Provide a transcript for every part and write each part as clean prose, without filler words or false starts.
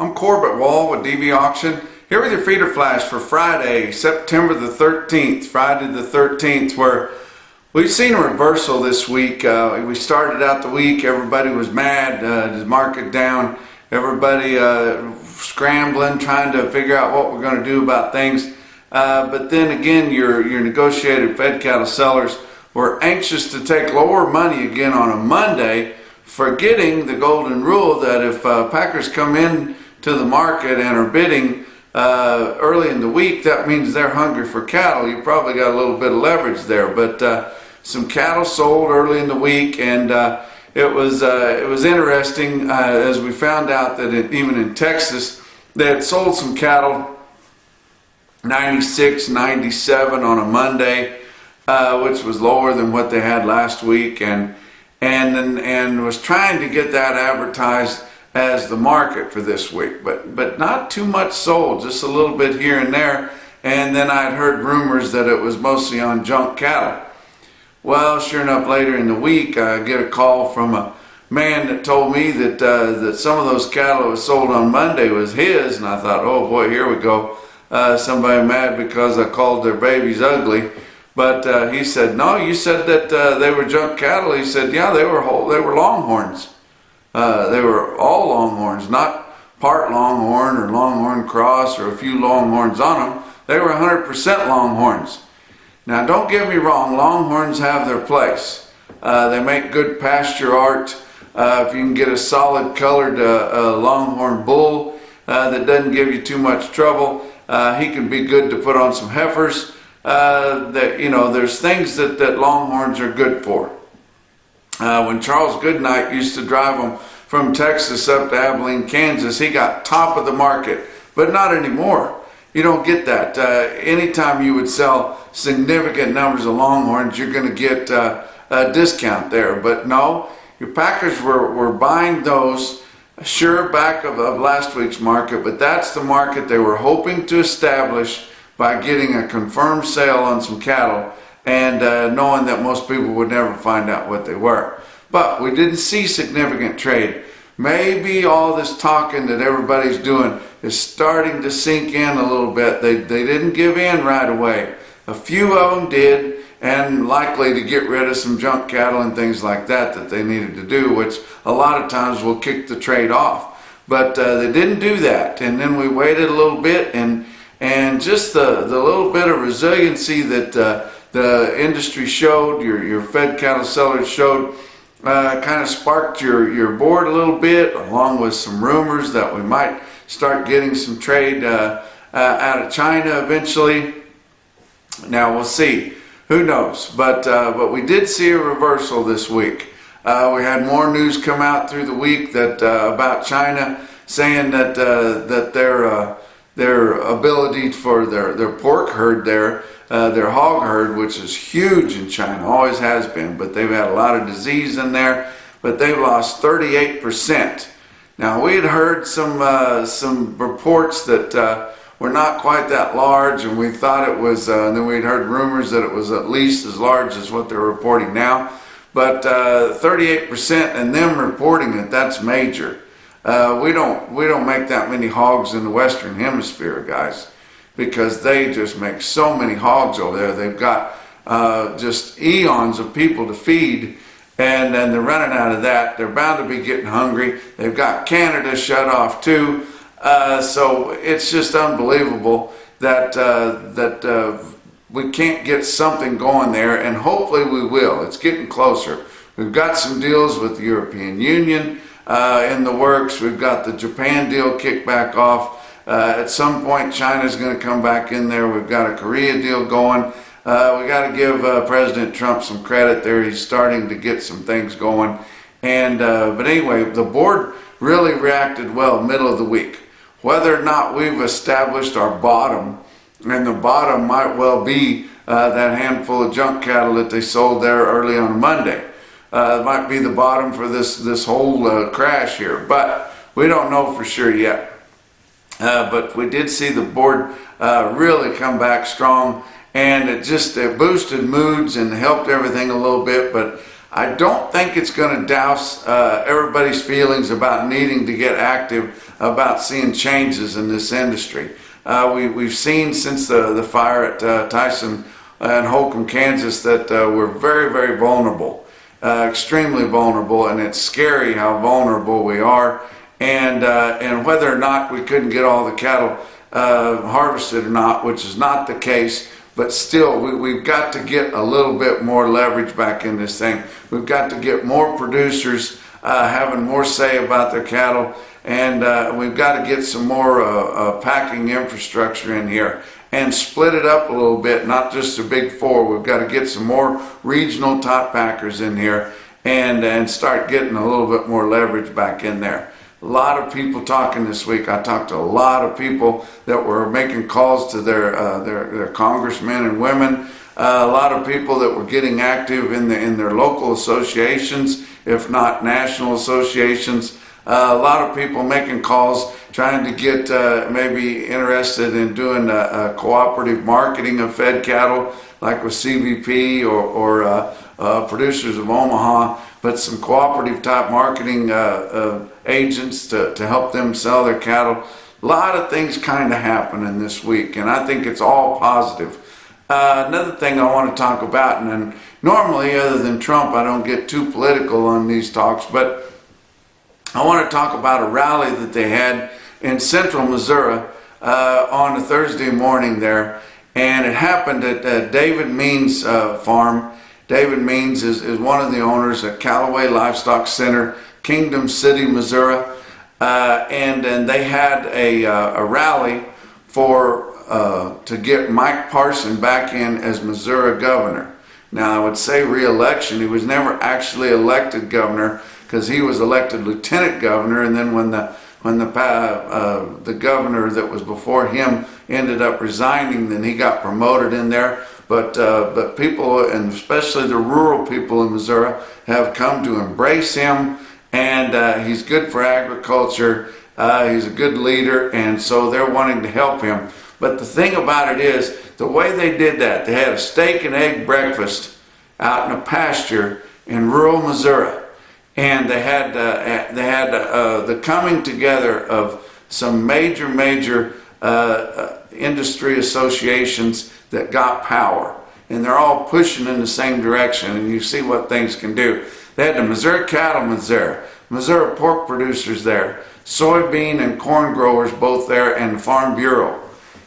I'm Corbett Wall with DV Auction, here with your feeder flash for Friday, September the 13th, Friday the 13th, where we've seen a reversal this week. We started out the week, everybody was mad, the market down, everybody scrambling, trying to figure out what we're going to do about things. But then again, your negotiated fed cattle sellers were anxious to take lower money again on a Monday, forgetting the golden rule that if packers come in to the market and are bidding early in the week, that means they're hungry for cattle. You probably got a little bit of leverage there, but some cattle sold early in the week, and it was interesting as we found out that even in Texas they had sold some cattle 96, 97 on a Monday, which was lower than what they had last week, and was trying to get that advertised as the market for this week, but not too much sold, just a little bit here and there. And then I'd heard rumors that it was mostly on junk cattle. Well, sure enough, later in the week I get a call from a man that told me that that some of those cattle that was sold on Monday was his, and I thought, oh boy, here we go, somebody mad because I called their babies ugly. But he said, no, you said that they were junk cattle. He said, yeah, they were Longhorns. They were all Longhorns, not part Longhorn or Longhorn Cross or a few Longhorns on them. They were 100% Longhorns. Now, don't get me wrong, Longhorns have their place. They make good pasture art. If you can get a solid colored Longhorn bull that doesn't give you too much trouble, he can be good to put on some heifers. There's things that Longhorns are good for. When Charles Goodnight used to drive them from Texas up to Abilene, Kansas, he got top of the market, but not anymore. You don't get that. Anytime you would sell significant numbers of Longhorns, you're going to get a discount there. But no, your packers were buying those, sure, back of last week's market, but that's the market they were hoping to establish by getting a confirmed sale on some cattle, and knowing that most people would never find out what they were. But we didn't see significant trade. Maybe all this talking that everybody's doing is starting to sink in a little bit. They didn't give in right away. A few of them did, and likely to get rid of some junk cattle and things like that they needed to do, which a lot of times will kick the trade off. But they didn't do that, and then we waited a little bit, and just the little bit of resiliency that the industry showed, your fed cattle sellers showed, kind of sparked your board a little bit, along with some rumors that we might start getting some trade out of China eventually. Now we'll see. Who knows? But we did see a reversal this week. We had more news come out through the week that about China, saying that their ability for their pork herd there, their hog herd, which is huge in China, always has been, but they've had a lot of disease in there, but they've lost 38%. Now, we had heard some reports that were not quite that large, and we thought it was, and then we'd heard rumors that it was at least as large as what they're reporting now, but 38% and them reporting it, that's major. We don't make that many hogs in the Western Hemisphere, guys, because they just make so many hogs over there. They've got just eons of people to feed, and they're running out of that. They're bound to be getting hungry. They've got Canada shut off too, so it's just unbelievable that we can't get something going there, and hopefully we will. It's getting closer. We've got some deals with the European Union in the works. We've got the Japan deal kicked back off. At some point, China's going to come back in there. We've got a Korea deal going. We got to give President Trump some credit there. He's starting to get some things going. And but anyway, the board really reacted well middle of the week. Whether or not we've established our bottom, and the bottom might well be that handful of junk cattle that they sold there early on Monday. It might be the bottom for this whole crash here, but we don't know for sure yet. But we did see the board really come back strong, and it boosted moods and helped everything a little bit. But I don't think it's going to douse everybody's feelings about needing to get active about seeing changes in this industry. We've seen since the fire at Tyson and Holcomb, Kansas, that we're very, very vulnerable, extremely vulnerable, and it's scary how vulnerable we are. And whether or not we couldn't get all the cattle harvested or not, which is not the case, but still we've got to get a little bit more leverage back in this thing. We've got to get more producers having more say about their cattle, and we've got to get some more packing infrastructure in here and split it up a little bit, not just the big four. We've got to get some more regional top packers in here and start getting a little bit more leverage back in there. A lot of people talking this week. I talked to a lot of people that were making calls to their congressmen and women. A lot of people that were getting active in their local associations, if not national associations. A lot of people making calls trying to get maybe interested in doing a cooperative marketing of fed cattle, like with CVP or Producers of Omaha, but some cooperative type marketing agents to help them sell their cattle. A lot of things kind of happening this week, and I think it's all positive. Another thing I want to talk about, and normally other than Trump I don't get too political on these talks, but I want to talk about a rally that they had in central Missouri on a Thursday morning there, and it happened at David Means' farm. David Means is one of the owners at Callaway Livestock Center, Kingdom City, Missouri, and they had a rally to get Mike Parson back in as Missouri governor. Now, I would say re-election. He was never actually elected governor because he was elected lieutenant governor, and then when the governor that was before him ended up resigning, then he got promoted in there. But people, and especially the rural people in Missouri, have come to embrace him, and he's good for agriculture. He's a good leader, and so they're wanting to help him. But the thing about it is, the way they did that, they had a steak and egg breakfast out in a pasture in rural Missouri, and they had the coming together of some major industry associations that got power, and they're all pushing in the same direction, and you see what things can do. They had the Missouri cattlemen there, Missouri pork producers there, soybean and corn growers both there, and the Farm Bureau.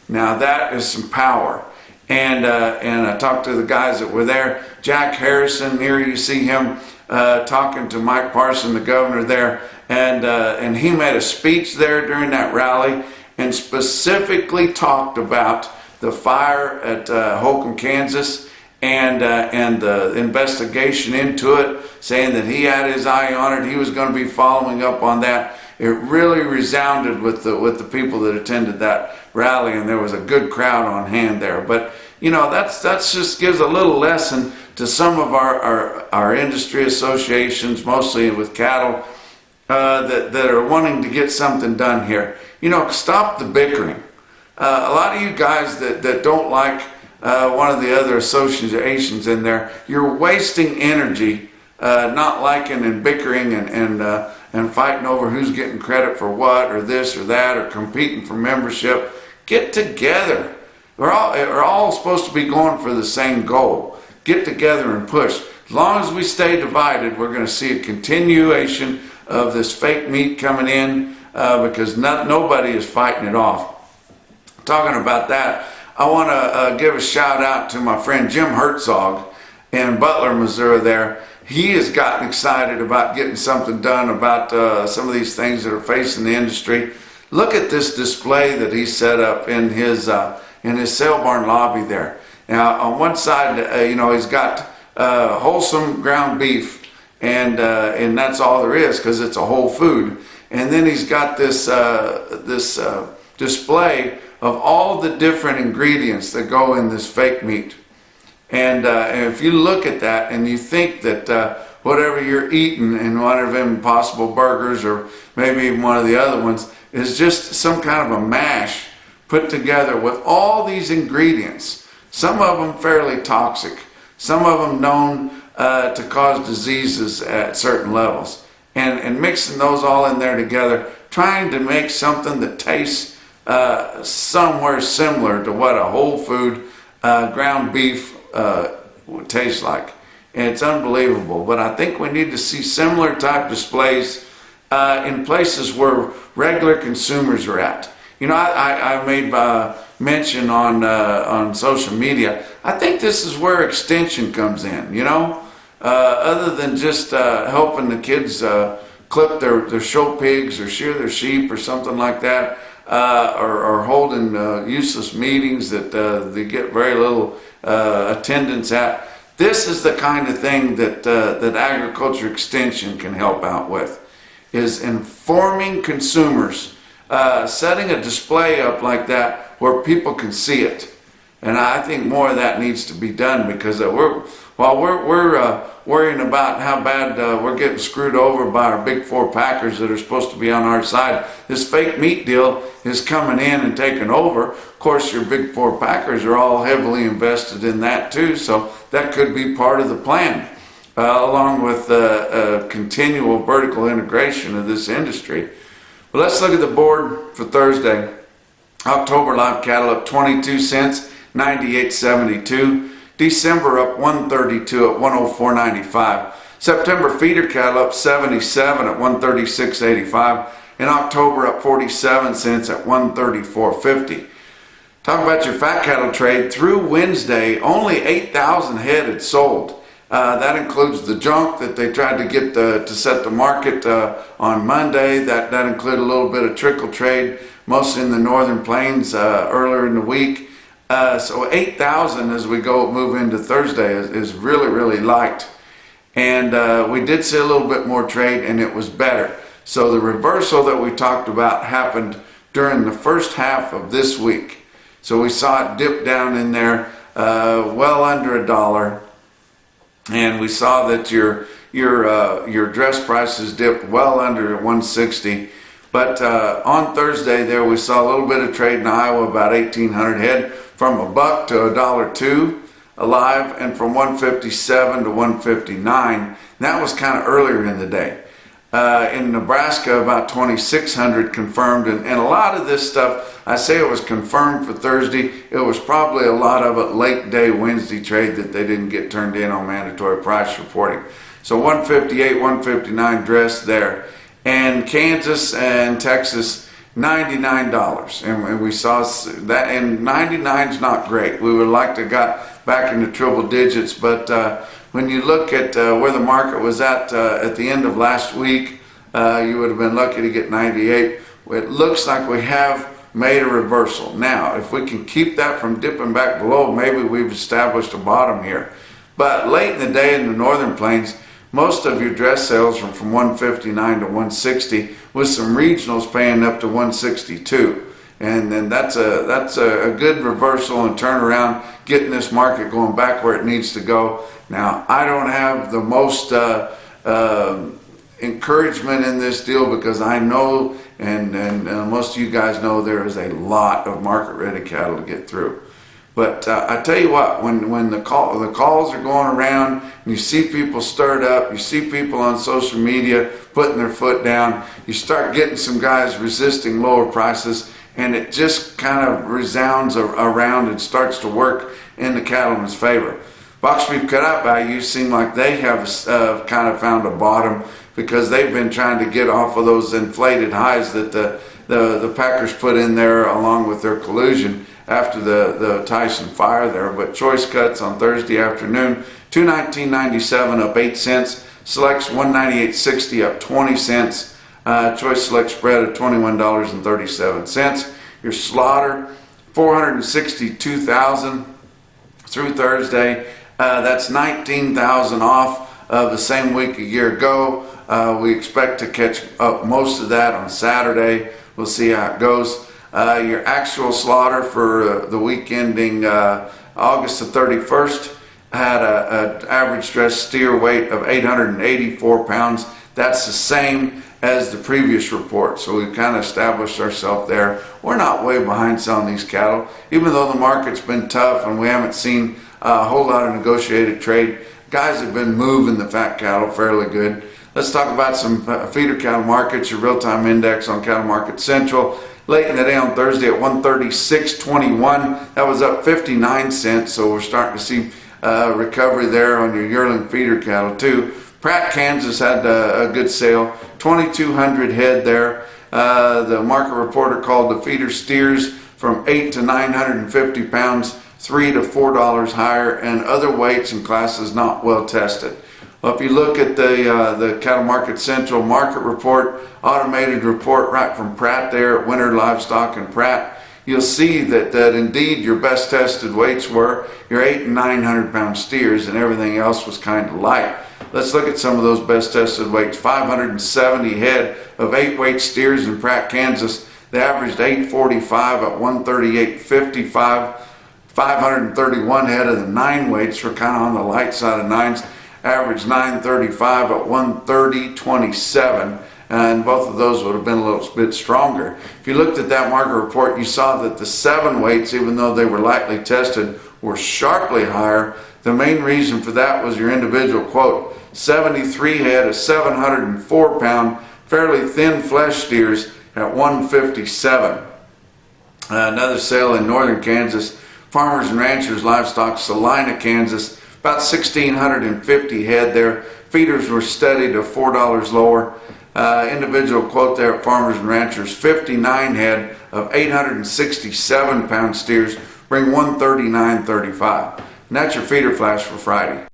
Now that is some power. And I talked to the guys that were there. Jack Harrison, here you see him talking to Mike Parson, the governor there, and he made a speech there during that rally and specifically talked about the fire at Holcomb, Kansas, and the investigation into it, saying that he had his eye on it. He was going to be following up on that. It really resounded with the people that attended that rally, and there was a good crowd on hand there. But you know, that's just gives a little lesson to some of our industry associations, mostly with cattle, that are wanting to get something done here. You know, stop the bickering. A lot of you guys that don't like one of the other associations in there, you're wasting energy not liking and bickering and fighting over who's getting credit for what, or this or that, or competing for membership. Get together. We're all supposed to be going for the same goal. Get together and push. As long as we stay divided, we're going to see a continuation of this fake meat coming in because nobody is fighting it off. Talking about that, I want to give a shout out to my friend Jim Herzog in Butler, Missouri there. He has gotten excited about getting something done about some of these things that are facing the industry. Look at this display that he set up in his sale barn lobby there. Now, on one side, you know, he's got wholesome ground beef, and that's all there is because it's a whole food. And then he's got this display of all the different ingredients that go in this fake meat. And if you look at that and you think that whatever you're eating in one of them Impossible Burgers or maybe even one of the other ones is just some kind of a mash put together with all these ingredients, some of them fairly toxic, some of them known to cause diseases at certain levels. And mixing those all in there together, trying to make something that tastes somewhere similar to what a whole food ground beef would taste like. And it's unbelievable. But I think we need to see similar type displays in places where regular consumers are at. You know, I made mention on social media. I think this is where extension comes in, you know. Other than just helping the kids clip their show pigs or shear their sheep or something like that, or holding useless meetings that they get very little attendance at. This is the kind of thing that agriculture extension can help out with, is informing consumers, setting a display up like that where people can see it. And I think more of that needs to be done, because while we're worrying about how bad we're getting screwed over by our big four packers that are supposed to be on our side, this fake meat deal is coming in and taking over. Of course, your big four packers are all heavily invested in that too, so that could be part of the plan, along with continual vertical integration of this industry. But let's look at the board for Thursday. October live cattle up 22 cents, 98.72. December up 132 at 104.95. September feeder cattle up 77 at 136.85. In October up 47 cents at 134.50. Talk about your fat cattle trade. Through Wednesday, only 8,000 head had sold. That includes the junk that they tried to get to set the market on Monday. That included a little bit of trickle trade, mostly in the northern plains earlier in the week. So 8,000 as we move into Thursday is really, really light. And we did see a little bit more trade, and it was better. So the reversal that we talked about happened during the first half of this week. So we saw it dip down in there well under $1. And we saw that your dress prices dipped well under 160. But on Thursday there we saw a little bit of trade in Iowa, about 1,800 head, from $1 to $1.02 alive, and from 157 to 159. That was kind of earlier in the day. In Nebraska, about 2,600 confirmed, and a lot of this stuff, I say it was confirmed for Thursday. It was probably a lot of it late day Wednesday trade that they didn't get turned in on mandatory price reporting. So 158, 159 dress there. And Kansas and Texas, $99. And we saw that, and 99 is not great. We would like to have got back into triple digits, but when you look at where the market was at the end of last week, you would have been lucky to get 98. It looks like we have made a reversal. Now, if we can keep that from dipping back below, maybe we've established a bottom here. But late in the day in the northern plains, most of your dress sales are from 159 to 160, with some regionals paying up to 162. And then that's a good reversal and turnaround, getting this market going back where it needs to go. Now, I don't have the most encouragement in this deal, because I know, and most of you guys know, there is a lot of market-ready cattle to get through. But I tell you what, when the calls are going around, and you see people stirred up, you see people on social media putting their foot down, you start getting some guys resisting lower prices, and it just kind of resounds around and starts to work in the cattleman's favor. Box beef cutout values seem like they have kind of found a bottom, because they've been trying to get off of those inflated highs that the packers put in there along with their collusion after the Tyson fire there. But choice cuts on Thursday afternoon, $219.97 up 8 cents. Selects $198.60 up 20 cents. Choice select spread at $21.37. Your slaughter, 462,000 through Thursday. That's 19,000 off of the same week a year ago. We expect to catch up most of that on Saturday. We'll see how it goes. Your actual slaughter for the week ending August the 31st had an average dress steer weight of 884 pounds. That's the same as the previous report. So we've kind of established ourselves there. We're not way behind selling these cattle, even though the market's been tough and we haven't seen a whole lot of negotiated trade. guys have been moving the fat cattle fairly good. Let's talk about some feeder cattle markets. Your real-time index on Cattle Market Central late in the day on Thursday at 136.21. That was up 59 cents, so we're starting to see recovery there on your yearling feeder cattle too. Pratt, Kansas had a good sale, 2,200 head there. The market reporter called the feeder steers from 8 to 950 pounds, $3 to $4 higher, and other weights and classes not well tested. Well, if you look at the Cattle Market Central market report, automated report right from Pratt there at Winter Livestock and Pratt, you'll see that indeed your best tested weights were your 8 and 900 pound steers, and everything else was kind of light. Let's look at some of those best tested weights. 570 head of 8-weight steers in Pratt, Kansas. They averaged 845 at 138.55. 531 head of the 9 weights were kind of on the light side of 9s. Averaged 935 at 130.27, and both of those would have been a little bit stronger. If you looked at that market report, you saw that the 7 weights, even though they were lightly tested, were sharply higher. The main reason for that was your individual quote, 73 head of 704 pound, fairly thin flesh steers at 157. Another sale in northern Kansas, Farmers and Ranchers Livestock, Salina, Kansas, about 1,650 head there. Feeders were steady to $4 lower. Individual quote there at Farmers and Ranchers, 59 head of 867 pound steers bring 139.35. And that's your feeder flash for Friday.